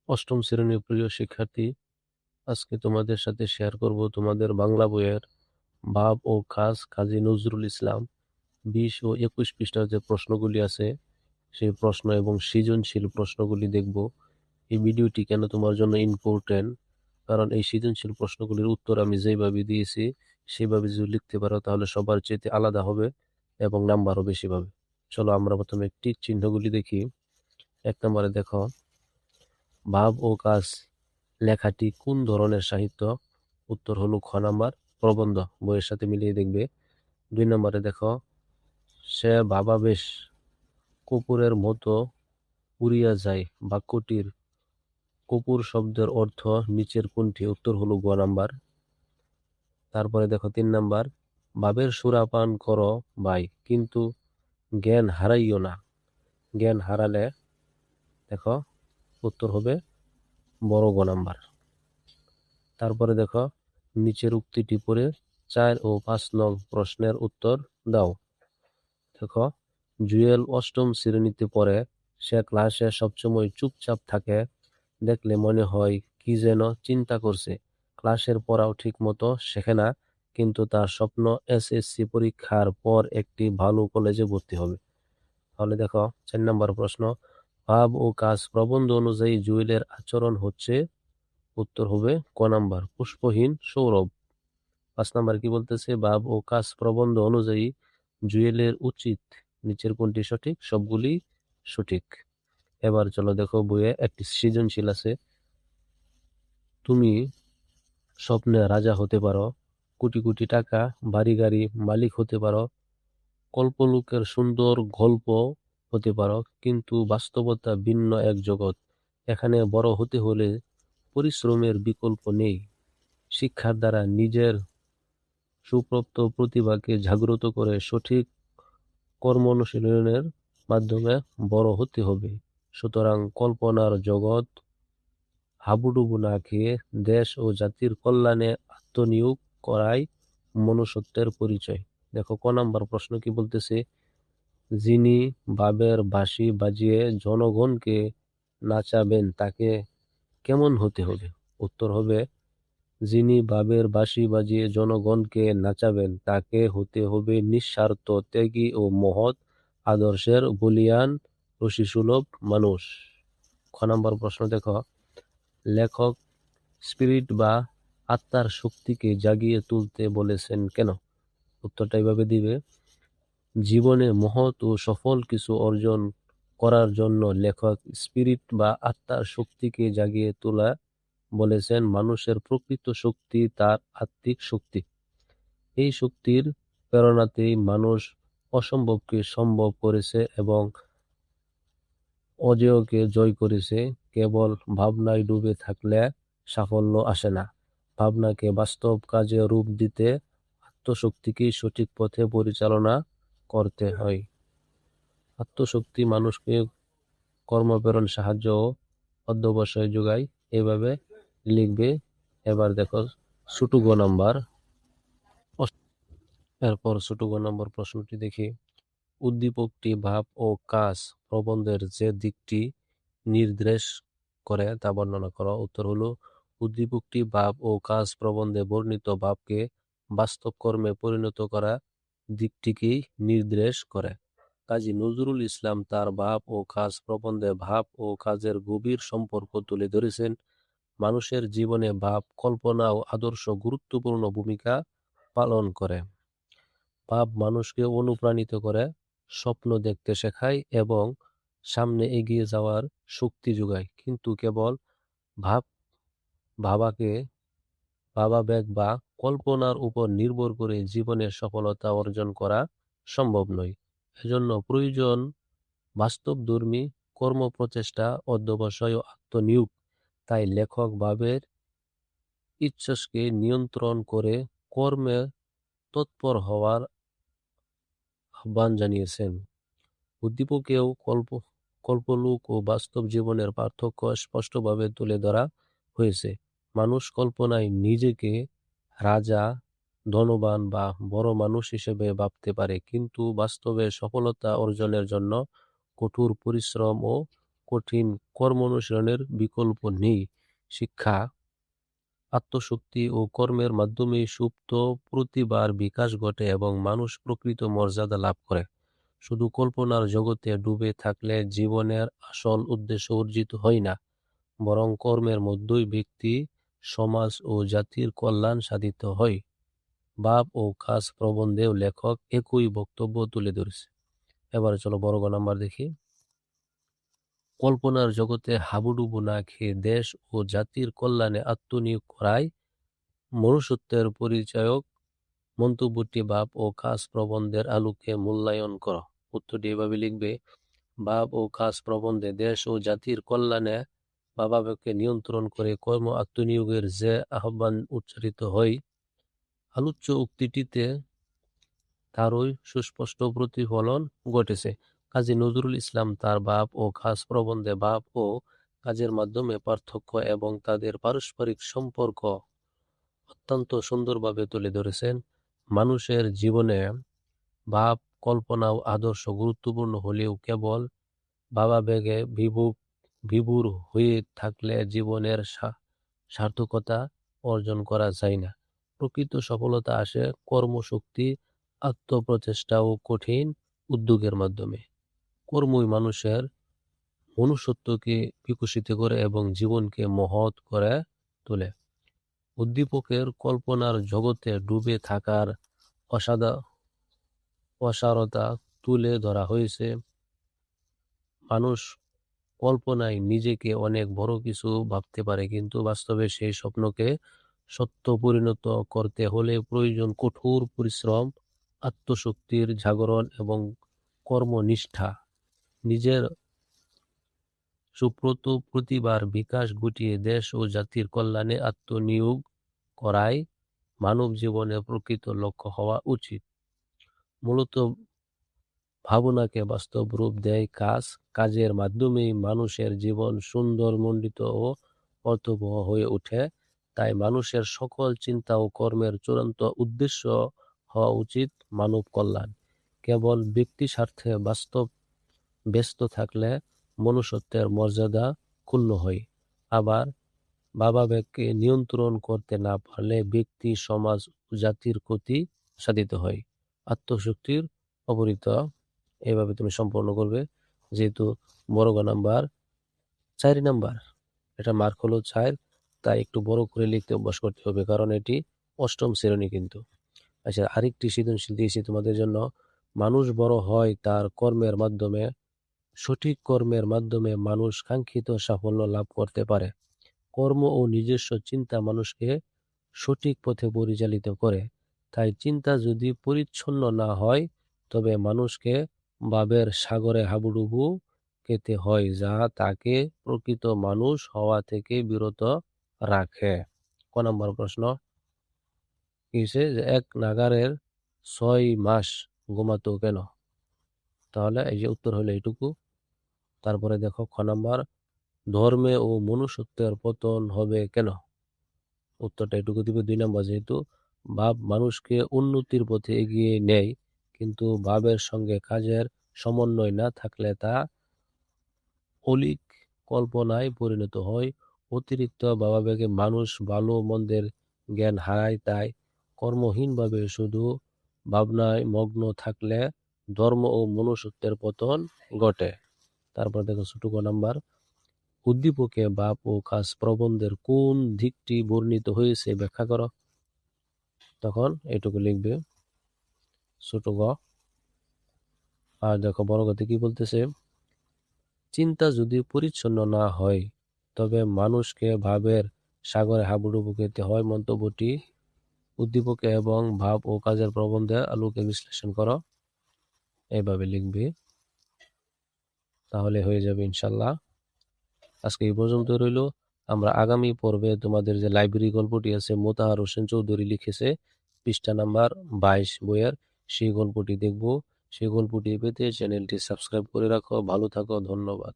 অষ্টম শ্রেণীর প্রিয় শিক্ষার্থী, আজকে তোমাদের সাথে শেয়ার করব তোমাদের বাংলা বইয়ের ভাব ও কাজ কাজী নজরুল ইসলাম 20 ও 21 পৃষ্ঠার যে প্রশ্নগুলি আছে সেই প্রশ্ন এবং সৃজনশীল প্রশ্নগুলি দেখব। এই ভিডিওটি কেন তোমার জন্য ইম্পর্টেন্ট, কারণ এই সৃজনশীল প্রশ্নগুলির উত্তর আমি যেভাবে দিয়েছি সেভাবে যদি লিখতে পারো তাহলে সবার চেয়ে আলাদা হবে এবং নাম্বারও বেশি পাবে। চলো আমরা প্রথমে টিক চিহ্নগুলি দেখি। 1 নম্বরে দেখো, ভাব ও কাজ লেখাটি কোন ধরনের সাহিত্য? উত্তর হলো খ নাম্বার, প্রবন্ধ। বইয়ের সাথে মিলিয়ে দেখবে। 2 নম্বরে দেখো, সে ভাবাবেশ কপুরের মতো উড়িয়া যায় বাক্যটির কপুর শব্দের অর্থ নিচের কোনটি? উত্তর হলো গ নাম্বার। তারপরে দেখো 3 নাম্বার, ভাবের সুরাপান করো ভাই, কিন্তু জ্ঞান হারাইও না। জ্ঞান হারালে দেখো উত্তর হবে বড় গ নাম্বার। তারপরে দেখো নিচের উক্তিটি পড়ে 4 ও 5 নং প্রশ্নের উত্তর দাও। দেখো, জুয়েল অষ্টম শ্রেণীতে পড়ে। সে ক্লাসে সবসময় চুপচাপ থাকে। দেখলে মনে হয় কি যেন চিন্তা করছে। ক্লাসের পড়াও ঠিক মতো শেখে না, কিন্তু তার স্বপ্ন এসএসসি পরীক্ষার পর একটি ভালো কলেজে ভর্তি হবে। তাহলে দেখো 4 নম্বর প্রশ্ন, ভাব ও কাজ প্রবন্ধ অনুযায়ী জুয়েলের আচরণ হচ্ছে? উত্তর হবে ক নাম্বার, পুষ্পহীন সৌরভ। 5 নাম্বার কি বলতেছে? ভাব ও কাজ প্রবন্ধ অনুযায়ী জুয়েলের উচিত নিচের কোনটি সঠিক? সবগুলি সঠিক। এবার চলো দেখো, বইয়ে একটি সৃজনশীল আছে। তুমি স্বপ্নে রাজা হতে পারো, কোটি কোটি টাকা বাড়ি গাড়ি মালিক হতে পারো, কল্পলোকের সুন্দর গল্প হতে পারো, কিন্তু বাস্তবতা ভিন্ন এক জগৎ। এখানে বড় হতে হলে পরিশ্রমের বিকল্প নেই। শিক্ষার দ্বারা নিজের সুপ্ত প্রতিভাকে জাগ্রত করে সঠিক কর্ম অনুশীলনের মাধ্যমে বড় হতে হবে। সুতরাং কল্পনার জগৎ হাবুডুবু না খেয়ে দেশ ও জাতির কল্যাণে আত্মনিয়োগ করাই মনুষ্যত্বের পরিচয়। দেখো ক নাম্বার প্রশ্ন কি বলতেছে? যিনি বাবের বাঁশি বাজিয়ে জনগণকে নাচাবেন তাকে কেমন হতে হবে? উত্তর হবে, যিনি বাবের বাঁশি বাজিয়ে জনগণকে নাচাবেন তাকে হতে হবে নিঃস্বার্থ, ত্যাগী ও মহৎ আদর্শের বলীয়ান রশিসুলভ মানুষ। খ নম্বর প্রশ্ন দেখো, লেখক স্পিরিট বা আত্মার শক্তিকে জাগিয়ে তুলতে বলেছেন কেন? উত্তরটা এইভাবে দিবে, জীবনে মহৎ ও সফল কিছু অর্জন করার জন্য লেখক স্পিরিট বা আত্মার শক্তিকে জাগিয়ে তোলা বলেছেন। মানুষের প্রকৃত শক্তি তার আত্মিক শক্তি। এই শক্তির প্রেরণাতেই মানুষ অসম্ভবকে সম্ভব করেছে এবং অজেয়কে জয় করেছে। কেবল ভাবনায় ডুবে থাকলে সাফল্য আসে না। ভাবনাকে বাস্তব কাজে রূপ দিতে আত্মশক্তিকেই সঠিক পথে পরিচালনা করতে হয়। আত্মশক্তি মানুষকে কর্মপ্রেরণ সাহায্য ও অধ্যবসায় যোগায়। এভাবে লিখবে। এবার দেখো ছোট গ নাম্বার। এরপর ছোট গ নম্বর প্রশ্নটি দেখি। উদ্দীপকটি ভাব ও কাজ প্রবন্ধের যে দিকটি নির্দেশ করে তা বর্ণনা করো। উত্তর হলো, উদ্দীপকটি ভাব ও কাজ প্রবন্ধে বর্ণিত ভাবকে বাস্তব কর্মে পরিণত করা দিকটিকেই নির্দেশ করে। কাজী নজরুল ইসলাম তার ভাব ও কাজ প্রবন্ধে ভাব ও কাজের গভীর সম্পর্ক তুলে ধরেছেন। মানুষের জীবনে ভাব, কল্পনা ও আদর্শ গুরুত্বপূর্ণ ভূমিকা পালন করে। ভাব মানুষকে অনুপ্রাণিত করে, স্বপ্ন দেখতে শেখায় এবং সামনে এগিয়ে যাওয়ার শক্তি যোগায়। কিন্তু কেবল ভাব ভাবাকে ভাবাবেগ বা কল্পনার উপর নির্ভর করে জীবনের সফলতা অর্জন করা সম্ভব নয়। এজন্য প্রয়োজন বাস্তবধর্মী কর্মপ্রচেষ্টা, অধ্যবসায় ও আত্মনিয়োগ। তাই লেখক ভাবের ইচ্ছাকে নিয়ন্ত্রণ করে কর্মে তৎপর হওয়ার আহ্বান জানিয়েছেন। উদ্দীপকেও কল্পলোক ও বাস্তব জীবনের পার্থক্য স্পষ্টভাবে তুলে ধরা হয়েছে। মানুষ কল্পনায় নিজেকে রাজা, ধনবান বা বড় মানুষ হিসেবে ভাবতে পারে, কিন্তু বাস্তবে সফলতা অর্জনের জন্য কঠোর পরিশ্রম ও কঠিন কর্ম অনুশীলনের বিকল্প নেই। শিক্ষা, আত্মশক্তি ও কর্মের মাধ্যমে সুপ্ত প্রতিভার বিকাশ ঘটে এবং মানুষ প্রকৃত মর্যাদা লাভ করে। শুধু কল্পনার জগতে ডুবে থাকলে জীবনের আসল উদ্দেশ্য অর্জিত হয় না, বরং কর্মের মধ্যেই ব্যক্তি, সমাজ ও জাতির কল্যাণ সাধিত হয়। ভাব ও কাজ প্রবন্ধেও লেখক একই বক্তব্য তুলে ধরেছে। এবারে চলো বড় গ নাম্বার দেখি। কল্পনার জগতে হাবুডুবু না খেয়ে দেশ ও জাতির কল্যাণে আত্মনিয়োগ করাই মনুষ্যত্বের পরিচায়ক। মন্তব্যটি ভাব ও কাজ প্রবন্ধের আলোকে মূল্যায়ন করো। উত্তরটি এভাবে লিখবে: ভাব ও কাজ প্রবন্ধে দেশ ও জাতির কল্যাণে ভাবাবেগকে নিয়ন্ত্রণ করে কর্ম আত্মনিয়োগের যে আহ্বান উচ্চারিত হয়, আলোচ্য উক্তিটিতে তারই সুস্পষ্ট প্রতিফলন ঘটেছে। কাজী নজরুল ইসলাম তার ভাব ও কাজ প্রবন্ধে ভাব ও কাজের মাধ্যমে পার্থক্য এবং তাদের পারস্পরিক সম্পর্ক অত্যন্ত সুন্দরভাবে তুলে ধরেছেন। মানুষের জীবনে ভাব, কল্পনা ও আদর্শ গুরুত্বপূর্ণ হলেও কেবল ভাবাবেগে বিভোর হয়ে থাকলে জীবনের সার্থকতা অর্জন করা যায় না। প্রকৃত সফলতা আসে কর্মশক্তি, আত্মপ্রচেষ্টা ও কঠিন উদ্যোগের মাধ্যমে। কর্মই মানুষের মনুষ্যত্বকে বিকশিত করে এবং জীবনকে মহৎ করে তোলে। উদ্দীপকের কল্পনার জগতে ডুবে থাকার অসারতা তুলে ধরা হয়েছে। মানুষ কল্পনায় নিজেকে অনেক বড় কিছু ভাবতে পারে, কিন্তু বাস্তবে সেই স্বপ্নকে সত্য পরিণত করতে হলে প্রয়োজন কঠোর পরিশ্রম, আত্মশক্তির জাগরণ এবং কর্মনিষ্ঠা। নিজের সুপ্ত প্রতিভার বিকাশ ঘটিয়ে দেশ ও জাতির কল্যাণে আত্মনিয়োগ করাই মানব জীবনের প্রকৃত লক্ষ্য হওয়া উচিত। মূলত ভাবনাকে বাস্তব রূপ দেয় কাজ। কাজের মাধ্যমেই মানুষের জীবন সুন্দর, মণ্ডিত ও অর্থবহ হয়ে ওঠে। তাই মানুষের সকল চিন্তা ও কর্মের চূড়ান্ত উদ্দেশ্য হওয়া উচিত মানব কল্যাণ। কেবল ব্যক্তি স্বার্থে ব্যস্ত থাকলে মনুষ্যত্বের মর্যাদা ক্ষুণ্ণ হয়। আবার ভাবাবেগকে নিয়ন্ত্রণ করতে না পারলে ব্যক্তি, সমাজ ও জাতির ক্ষতি সাধিত হয়। আত্মশক্তির অপহৃত। এইভাবে তুমি সম্পন্ন করবে। যেহেতু বড় গ নাম্বার 4 নাম্বার, এটা মার্ক হলো 4, তাই একটু বড় করে লিখতে অভ্যাস করতে হবে, কারণ এটি 8ম শ্রেণী কিন্তু। আচ্ছা, আরেকটি সৃজনশীল দিয়েছি তোমাদের জন্য। মানুষ বড় হয় তার কর্মের মাধ্যমে। সঠিক কর্মের মাধ্যমে মানুষ কাঙ্ক্ষিত সাফল্য লাভ করতে পারে। কর্ম ও নিজস্ব চিন্তা মানুষকে সঠিক পথে পরিচালিত করে। তাই চিন্তা যদি পরিচ্ছন্ন না হয়, তবে মানুষকে ভাবের সাগরে হাবুডুবু খেতে হয়, যা তাকে প্রকৃত মানুষ হওয়া থেকে বিরত রাখে। ক নম্বর প্রশ্ন কি হয়েছে, যে এক নাগারের 6 মাস ঘুমাতো কেন? তাহলে এই যে উত্তর হলো এইটুকু। তারপরে দেখো খ নাম্বার, ধর্মে ও মনুষ্যত্বের পতন হবে কেন? উত্তরটা এটুকু দিবে 2 নাম্বার। যেহেতু ভাব মানুষকে উন্নতির পথে এগিয়ে নেয়, কিন্তু ভাবের সঙ্গে কাজের সমন্বয় না থাকলে তা অলীক কল্পনায় পরিণত হয়। অতিরিক্ত ভাবাবেগে মানুষ ভালো মন্দের জ্ঞান হারায়। তাই কর্মহীনভাবে শুধু ভাবনায় মগ্ন থাকলে ধর্ম ও মনুষ্যত্বের পতন ঘটে। তারপর দেখো ছোট ক নাম্বার, উদ্দীপকে ভাব ও কাজ প্রবন্ধের কোন দিকটি বর্ণিত হয়েছে ব্যাখ্যা করো। তখন এটুকু লিখবে ছোট গ। আর দেখো বড় গতে কি বলতেছে, চিন্তা যদি পরিচ্ছন্ন না হয়, তবে মানুষকে ভাবের সাগরে হাবুডুবু খেতে হয়। মন্তব্যটি উদ্দীপকে এবং ভাব ও কাজের প্রবন্ধে আলোকে বিশ্লেষণ করো। এইভাবে লিখবে, তাহলে হয়ে যাবে ইনশাল্লাহ। আজকে এই পর্যন্ত রইল। আমরা আগামী পর্বে তোমাদের যে লাইব্রেরি গল্পটি আছে, মোতাহার হোসেন চৌধুরী লিখেছে, পৃষ্ঠা নাম্বার 22 বইয়ের, সেই গল্পটি দেখব। সেই গল্পটি পেতে চ্যানেলটি সাবস্ক্রাইব করে রাখো। ভালো থাকো, ধন্যবাদ।